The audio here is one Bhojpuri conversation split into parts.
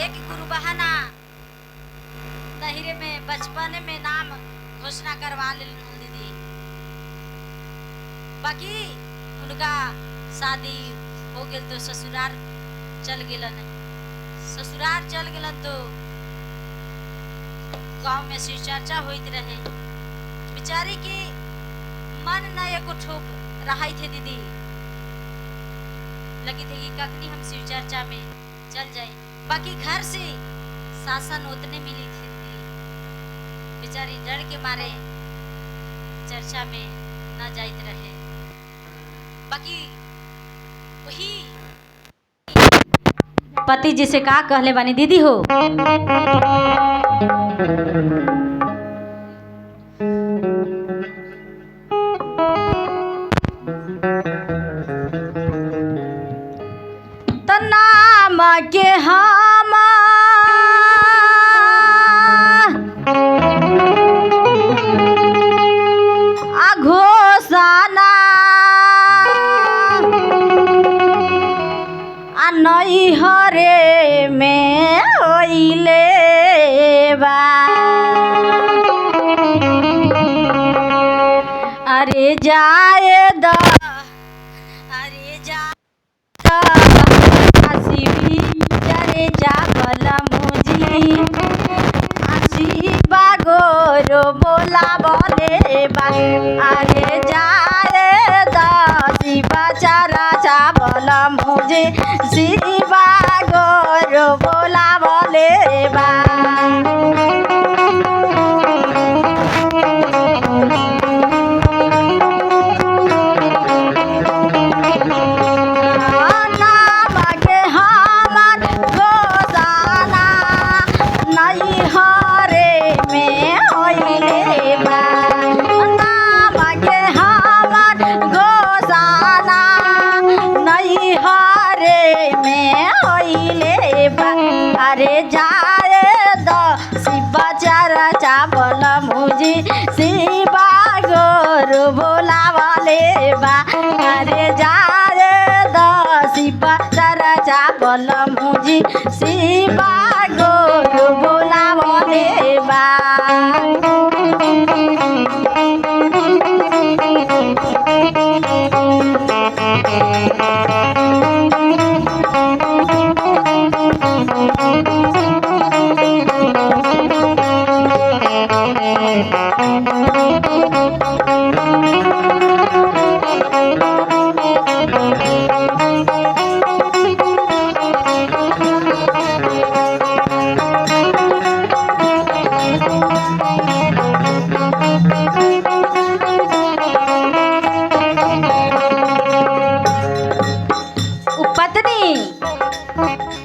एक गुरु बहाना दहिरे में बचपन में नाम घोषणा करवा ले दीदी। बाकी उनका शादी हो गए तो ससुराल चल गेलन। ससुराल चल गेलन तो गांव में शिव चर्चा होइत रहे। बेचारी की मन न एको ठोक रहा थे दीदी। लगी थे कि कखनी हम शिव चर्चा में चल जाए। बाकी घर से शासन उतने मिली थी दीदी। बेचारी डर के मारे चर्चा में न जाइत रहे। बाकी वही पति जी से का कहले बानी दीदी हो। नाम के हम घोषणा नई हरे में होइले बा। अरे जाए द अरे जा चरे जाबल मुजी आशीबा गोरो बोला बोले बा। आगे जाए शिवा चारा चावल मुझे शिवा गोरो बोला बोले बा। अरे जाए दो शिवा चारा चावल मुझे शिवा गोरु बोला वाले बा। अरे जाए दो शिवा चारा चावल मुझे शिवा गोरु बोला वाले बा।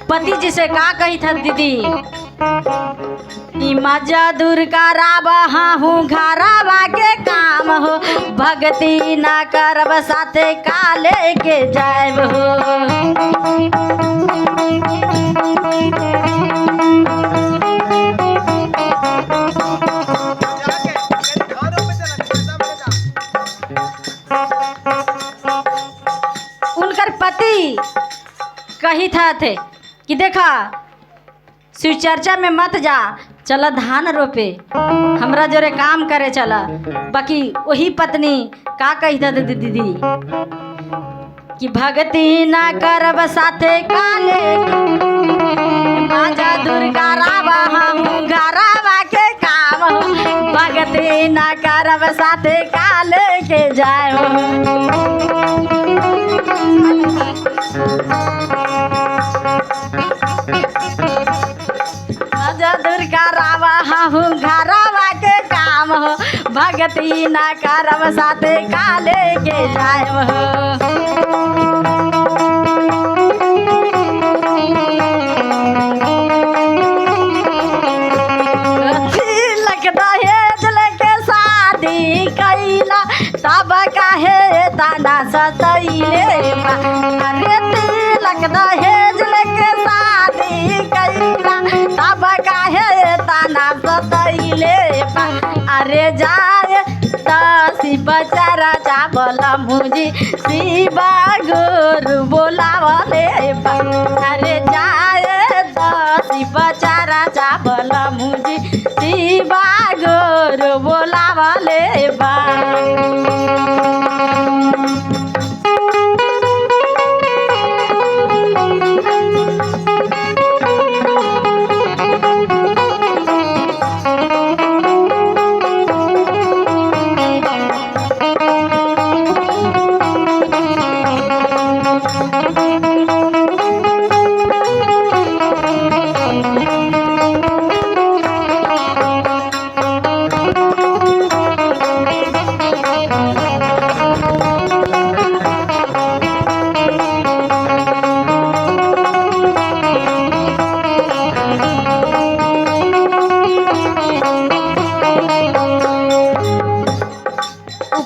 पति जी से का कही था दीदी। मजा दूर कराबा हूँ घराबा के काम हो। भक्ति ना करब साथे काले के जाएब हो। उनकर पति कही था थे कि देखा शिव चर्चा में मत जा, चला धान रोपे हमरा जोरे काम करे चला। बाकी वही पत्नी का कही था दीदी कि भक्ति ना करब साथे काले माजा दुर्गा रावा हम घरावा के काम हो। भक्ति ना करब साथे काले के जाओ। दुर्गा रावा हूँ घरावा के काम हो। भक्ति ना करब साथे काले के जाएब हो। तिलक दहेज लेके शादी कैला तब काहे ताना सतैले बा। अरे तिलक दहेज लेके शादी कैला तब काहे ताना सतैले बा। अरे जाए शिवा चारा चावल मुझे शिवा गोरु बोलावले बा। अरे जाए शिवा शिवा गोर बोलावले बा।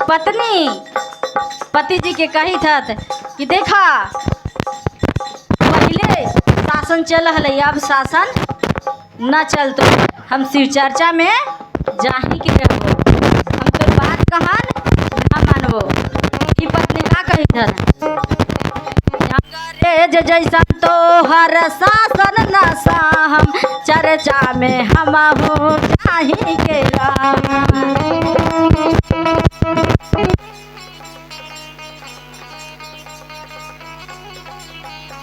पत्नी पति जी के कही थत कि देखा पहले शासन चल हल, अब शासन न चल तो हम शिव चर्चा में जाही के रहबो, हम तो बात कहन न मानबो। ई पत्नी का कही थत अंग्रेज जैसा तो हर शासन न हम चर्चा में हम हो जाही के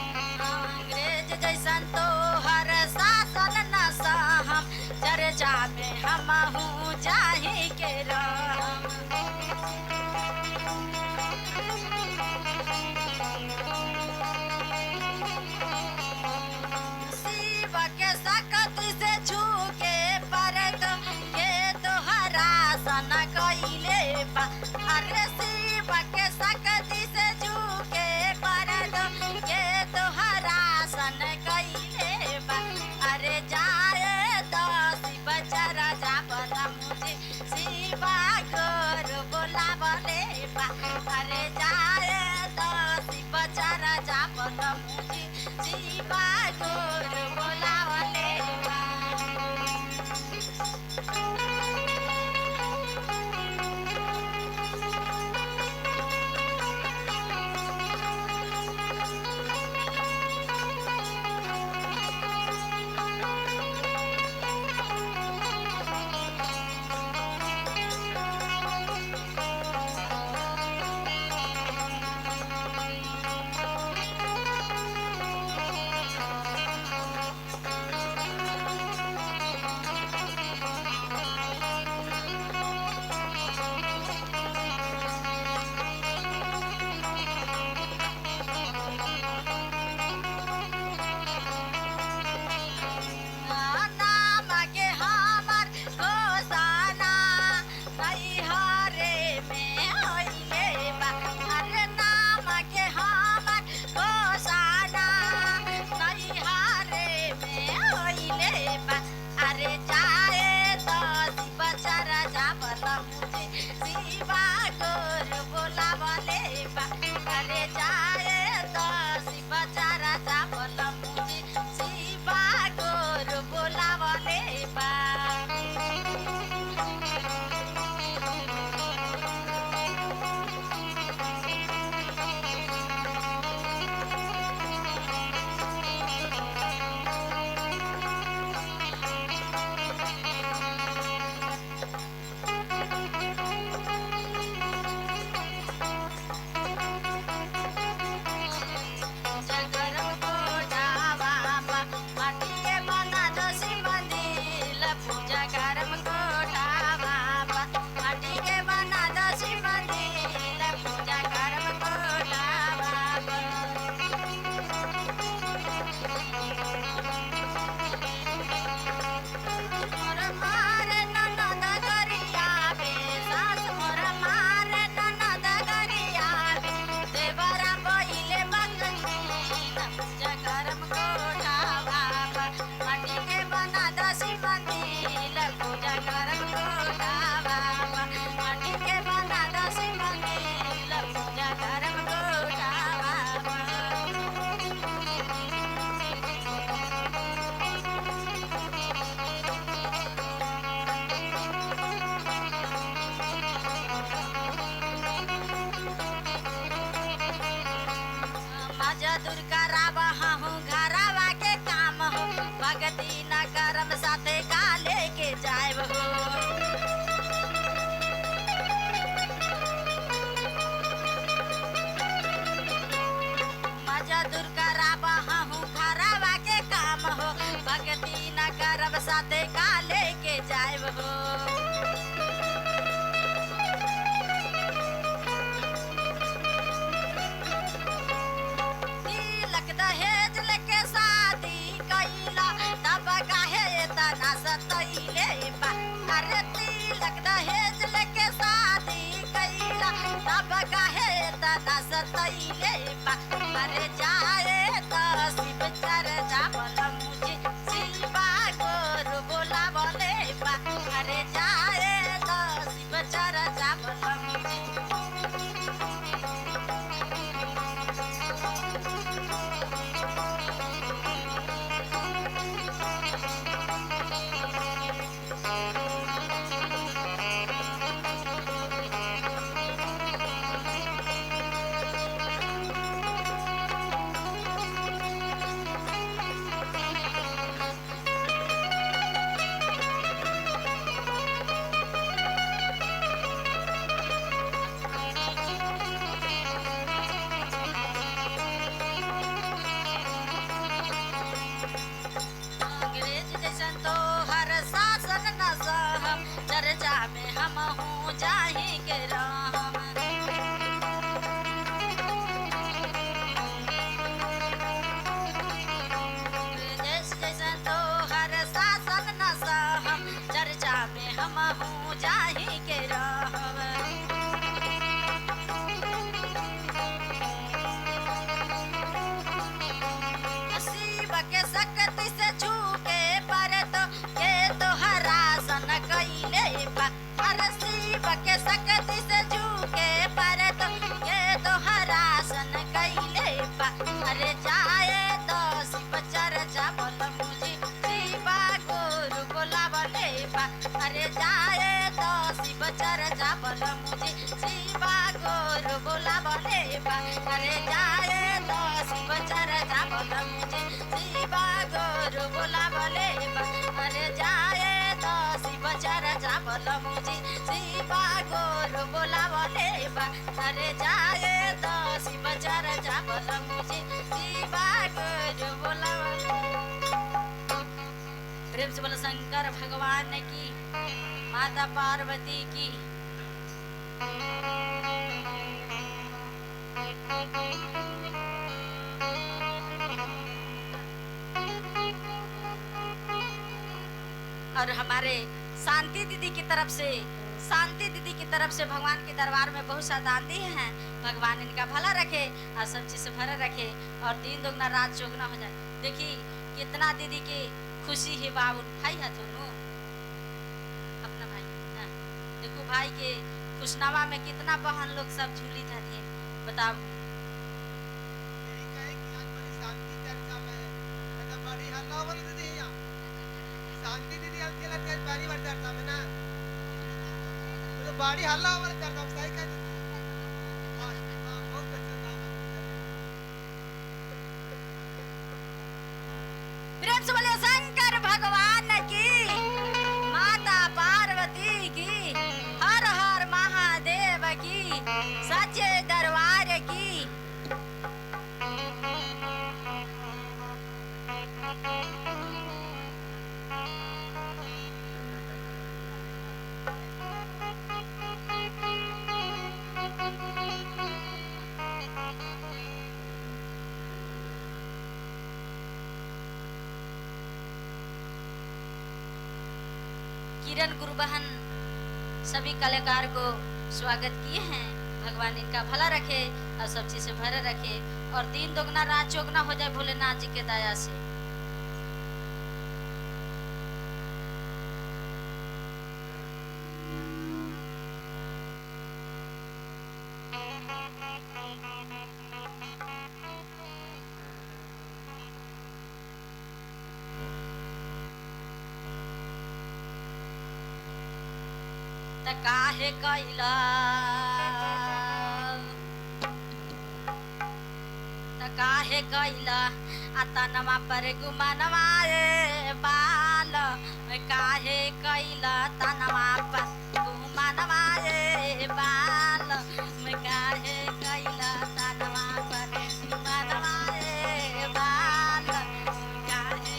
अंग्रेज जैसन तो हर शासन न हम चर्चा में हम हूँ जाही के शिव के सकत से छू के परत के तो हरासन कइले बा। अरे शिव के सकत से छू के परत के तो हरासन कइले बा। अरे जाए तो शिव चर्चा बता मुझे शिवा गोर बोलावले बा। अरे जाए तो शिव चर्चा बता मुझे शिवा गोर बोलावले बा। भगती न करम साथे का लेके जाए साथे का लेके जाएब हो। तिलक दहेज लेके शादी कैला तब काहे तना सतैले बा। अरे तिलक दहेज लेके शादी कैला तब काहे तना सतैले बा। अरे जाए तो शिव चर्चा बलम मुझे शिवा गुरु बोला बोले बा। अरे जाए तो शिव चर्चा बलम मुझे। अंग्रेज जैसन तो हर शासन न सहम चर्चा में हम हूँ जाही के राम। अंग्रेज जैसन तो हर शासन न सहम चर्चा में हम हूँ जाही के राम। शिव के शक्ति से झुके पर तो ये तो हरासन कैले बा। अरे शिव के शक्ति से झुके पर तो ये तो हरासन कैले बा। अरे जाए तो शिव चर्चा बोल मुझे शिवा गुरु बोला बोले बा। अरे जाए तो शिव चर्चा बोल मुझे शिवा गुरु बोला बोले बा। अरे जाए तो शिव चर्चा बोल मुझे शिवा गुरु बोला बोले बा। अरे जाए तो शिव चर्चा बोल मुझे शिवा गुरु बोला बोले बा। अरे जाए तो शिव चर्चा बोल मुझे शिवा गुरु बोला बोले। प्रेम से बोला शंकर भगवान की, माता पार्वती की। और हमारे शांति दीदी की तरफ से, शांति दीदी की तरफ से भगवान के दरबार में बहुत सा दान दिए हैं। भगवान इनका भला रखे और सब चीज से भरा रखे और दिन दोगुना रात चौगुना हो जाए। देखिए कितना दीदी की खुशी है। बाबू भाई है दोनों अपना भाई। हाँ। देखो भाई के खुशनामा में कितना बहन लोग सब झूली जाती है। बताओ शांति दीदी हम खेला के बारी बार चर्चा में ना तो बाड़ी हल्ला वाला चर्चा में सही कहते हां बहुत अच्छा नाम। प्रेम से बोले शंकर भगवान की, माता पार्वती की, हर हर महादेव की, सच्चे दरबार की। किरण गुरु बहन सभी कलाकार को स्वागत किए हैं। भगवान इनका भला रखे और सब चीज से भरे रखे और दिन दोगुना रात चौगुना हो जाए भोलेनाथ जी के दया से। त काहे कैला त काहे कैला तनमा पर गुमनवाए बाल काहे कैला तनमा पर गुमनवाए बाल काहे कैला तनमा पर गुमनवाए बाल काहे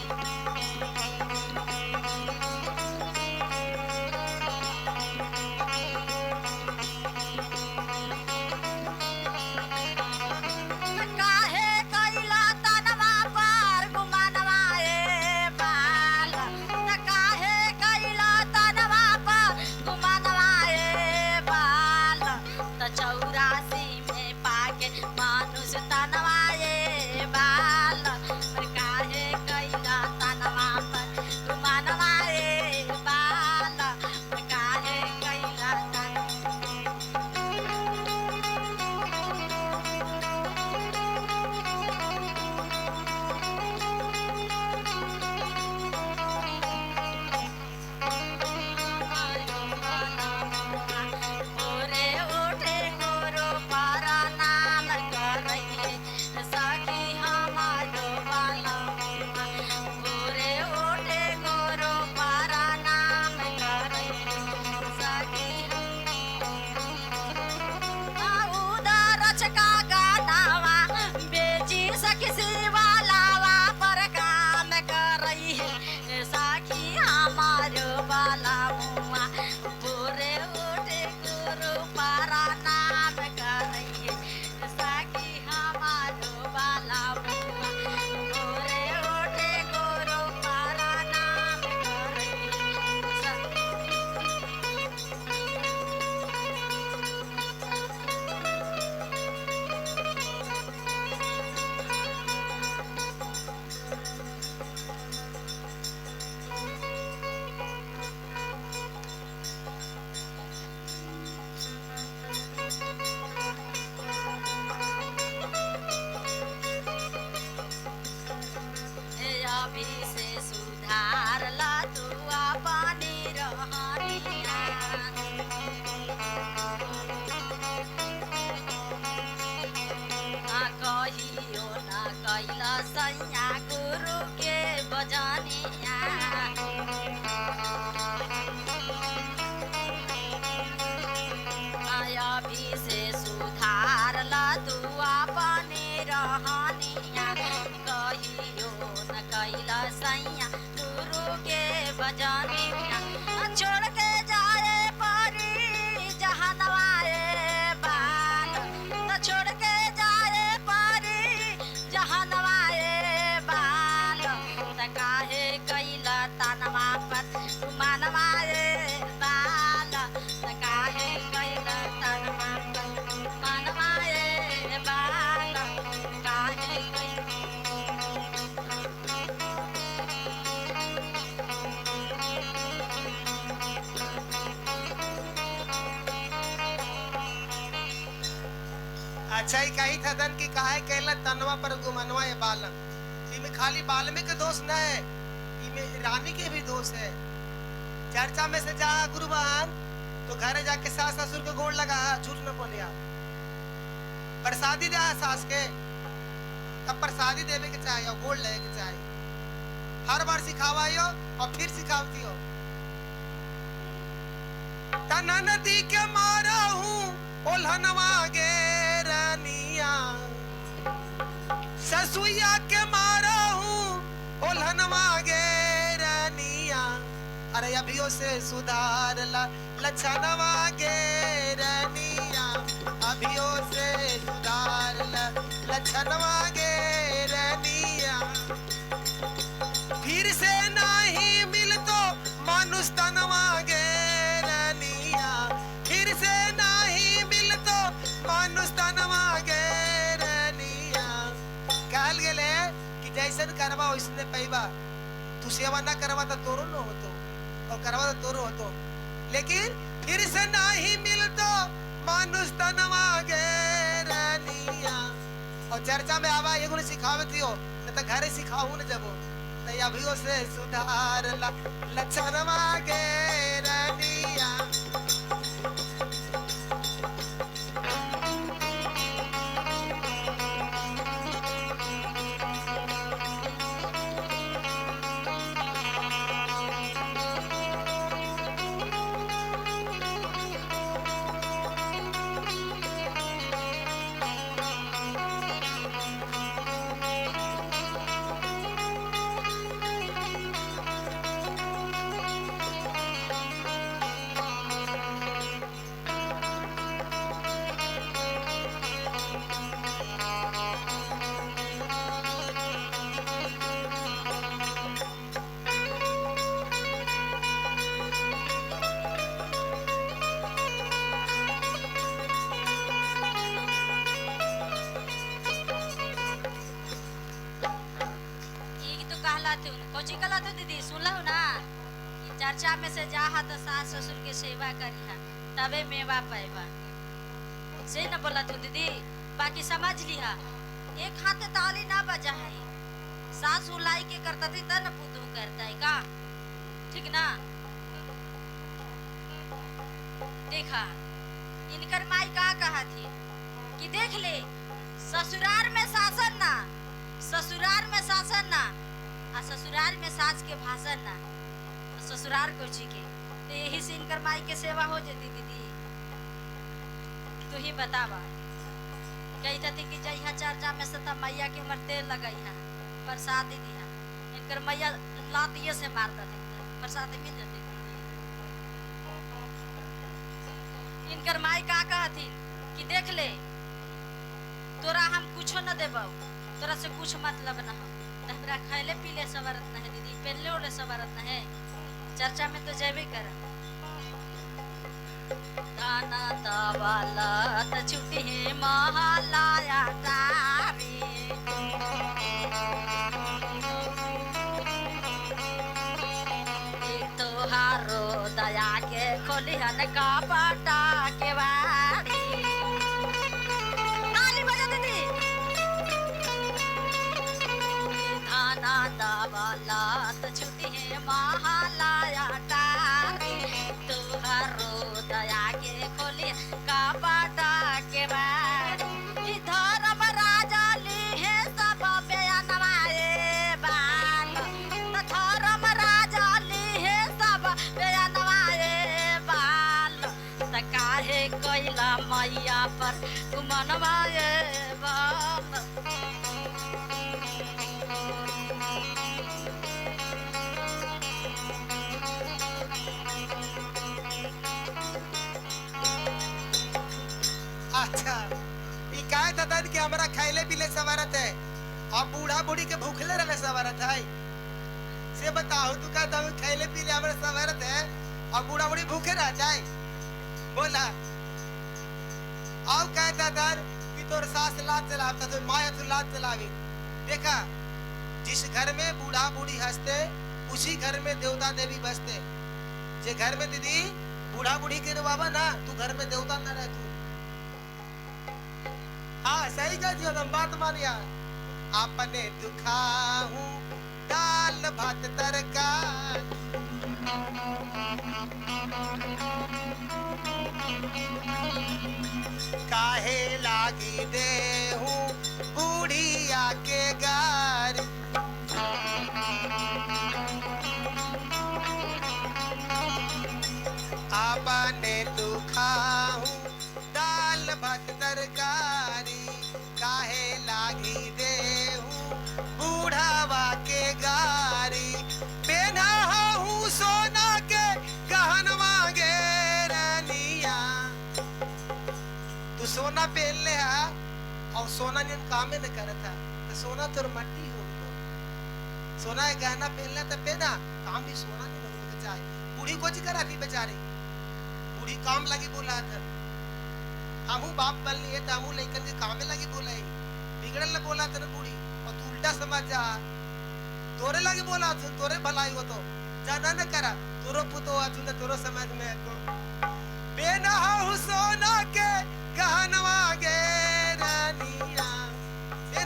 कहानिया कहियो न कैला सैया गुरु के बजानिया छोड़ के जाए पारी जहाँ नवाए बाल न छोड़ के जाए पारी जहाँ नवाए बाल त काहे कैला तनवा पर मनवाए बाल त काहे कैला तनवा पर मनवाए बाल काहे अच्छा ही कही था धन की काहे कहला तनवा पर गुमनवा ये बालन। इनमें खाली बाल्मीकि के दोष न है, इनमें रानी के भी दोष है। चर्चा में से जा गुरुवान तो घरे जाके सास ससुर के गोड़ लगा, झूठ न बोले आप। प्रसादी दे सास के, तब प्रसादी देवे के चाहिए और गोड़ लगे के चाहिए। हर बार सिखावाइयो और फिर सिखावती हो। तना नदी के मारा हूँ ओल्हनवा गे रनिया, ससुइया के मारा हूँ ओल्हनवा गे रनिया। अरे अभियो से सुधार ला लछनवा गे रनिया, अभियो से सुधार ला लछनवा गे रनिया। फिर से नहीं मिल तो मानुष तनवा गे रनिया, फिर से नहीं मिल तो मानुष तनवा गे रनिया। कहल गेले कि जैसन करवा वैसने पैबा, तू सेवा ना करवा तो तोरो न होतो और करवा तो तोरो होतो। लेकिन फिर से नहीं मिल तो मानुष तनवा गे रनिया। और चर्चा में आवा एगो सिखावती हो न तो घरे सिखाऊ न जबो नहीं, अभियो से सुधार ला लछनवा गे रनिया। कोची कला तो दीदी सुनलहु ना कि चर्चा में से जाहा तो सास ससुर के सेवा करिहा तबे मेवा पैबा। से न बोला तू दीदी, बाकी समझ लिहा एक हाथ ताली ना बजा है। सास उलाई के करता थी तब न पुतू करता है का, ठीक ना। देखा इनकर माई का कहा थी कि देख ले ससुराल में शासन ना, ससुराल में शासन ना, आ ससुराल में सास के भाषण ना, तो ससुराल को जी के तो यही से इनकर माई के सेवा हो जाती दीदी। तू ही बतावा कही थी कि जइहा चर्चा में से तब मैया के उम्र तेल लगई है प्रसाद दिया, इनकर मैया लातिये से मार देती प्रसाद मिल जाती। इनकर माई का कहती कि देख ले तोरा हम कुछो न देबो, तोरा से कुछ मतलब न हो, हमरा खैले पीले सवरत न है दीदी, पहले ओले सवरत न है। चर्चा में तो जेबे कर दाना दवाला त छुट्टी है महालाया तारी। तोहारो दया के खोलिहन का पाटा के बारी। ताली बजा दीदी। दाना दवाला त छुट्टी है महालाया तारी। तोहारो दया के खोली का पाटा के बारी। धर्म राजा ली है सब बेअनवाए बाल, धर्म राजा ली है सब बेअनवाए बाल। त काहे कैला मैया पर तू मनवाए बाल। अच्छा ई काय तदन के हमरा खाइले पीले सवारत है और बूढ़ा बूढ़ी के भूखले रहले सवारत है से बताओ तू का तुम खाइले पीले हमरा सवारत है और बूढ़ा बूढ़ी भूखे रह जाए बोला आओ कहता दर कि तोर सास लात चलाता तो माया तू लात चलावी देखा जिस घर में बूढ़ा बूढ़ी हंसते उसी घर में देवता देवी बसते जे घर में दीदी बूढ़ा बूढ़ी के बाबा ना तू घर में देवता ना रह तू हाँ सही कहती हो तुम बात मानिया आपने दुखाऊं दाल भात तड़का काहे लागी दे हूँ बूढ़िया के गार आपने दुखाऊं दाल भात तरकारी काहे लागी दे हूँ बूढ़ावा के गारी पहना हूँ सोना के गहनवा गे रनिया तू सोना पहन ले हा और सोना ने काम न करता तो सोना तोर मट्टी हो गई सोना के गहना पहन ले तो पहना काम भी सोना नहीं होता चाहे बूढ़ी कुछ करा थी बेचारी बूढ़ी काम लगी बोला था हमू बाप बल नहीं है तो हमू लेकर के काम में लगी बोला बिगड़ल न बोला था बूढ़ी और तू उल्टा समझ जा तोरे लगे बोला तोरे भलाई हो तो जाना न करा तोरो पुतो तू तोरो समझ में को बेना हूँ सोना के गहनवा गे रनिया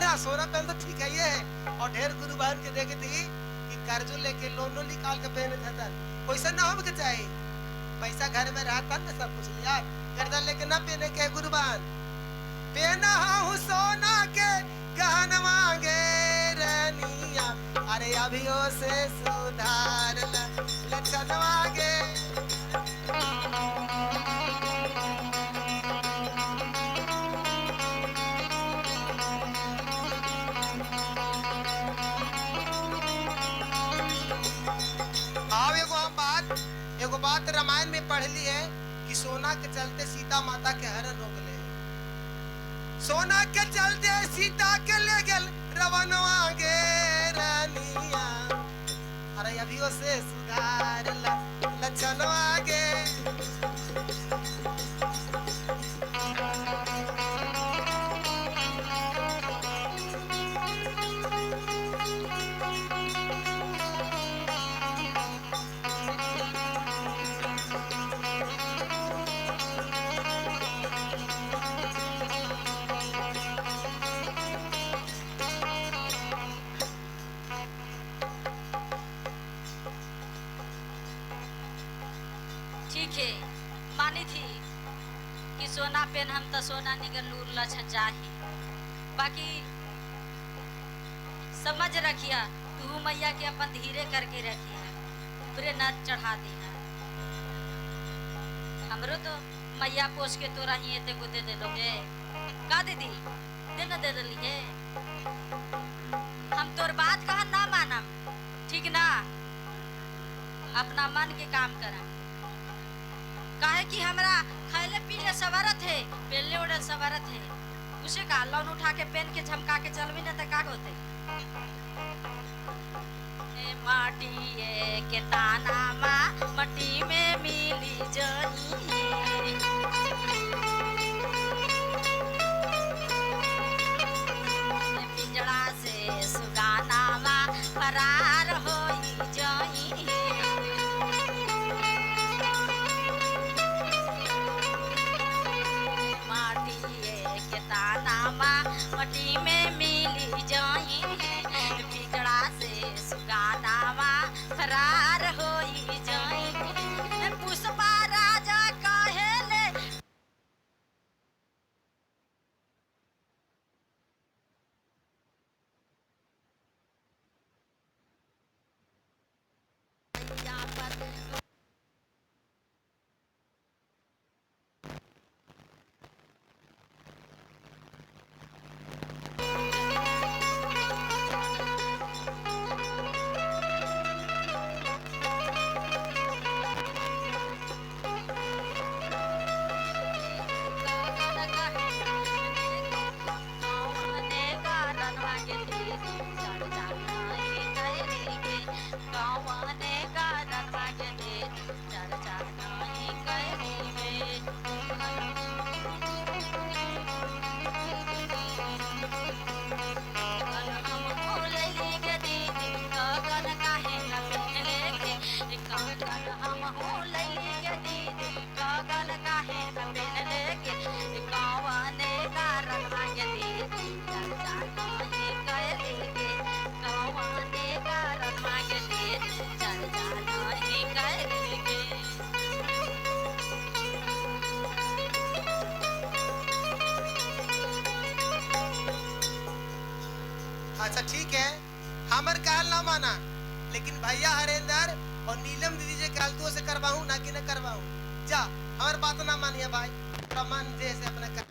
ना सोना पहन तो ठीक है ये और ढेर गुरु बहन के देखे थी कि कर्जो लेके लोनो निकाल के पहने था वैसा ना हो के चाहिए पैसा घर में रहता ना सब कुछ लिया कर्जा लेके ना पहने के गुरुबान पहना हूँ सोना के गहनवा गे रनिया अरे अभियो से सुधार लक्षणवा गे एगो बात रामायण में पढ़ ली है कि सोना के चलते सीता माता के हरण हो गए सोना के चलते सीता के ले गल रवनवा गे रनिया अरे अभियो से सुधार लक्षणवा गे मानी थी कि सोना पेन हम तो सोना निगर नूर लछ जाही बाकी समझ रखिया तू मैया के अपन धीरे करके रखिया ऊपरे न चढ़ा देना हमरो तो मैया पोस के तोरा ही एते को दे दोगे का दीदी दे न दे रही है हम तोर बात कहा ना मानम ठीक ना अपना मन के काम करम काहे कि हमरा खाइले पीले सवारत है पहले उड़ल सवारत है उसे का लौन उठा के पेन के झमका के चलवी न त का होते ए माटी के ताना मा मट्टी में मिली जनी पिंजड़ा से सुगाना मा फरार होई जाई मट्टी में मिली जाई पिंजड़ा से सुगानावा फरार होई जाई पुष्पा राजा कहेले अच्छा ठीक है, हमर कहल ना माना, लेकिन भैया हरेंद्र और नीलम दीदी जे कहल तू से करवाऊं ना कि न करवाऊं। जा, हमार बात ना मानिए भाई, प्रमाण दे से अपना कर।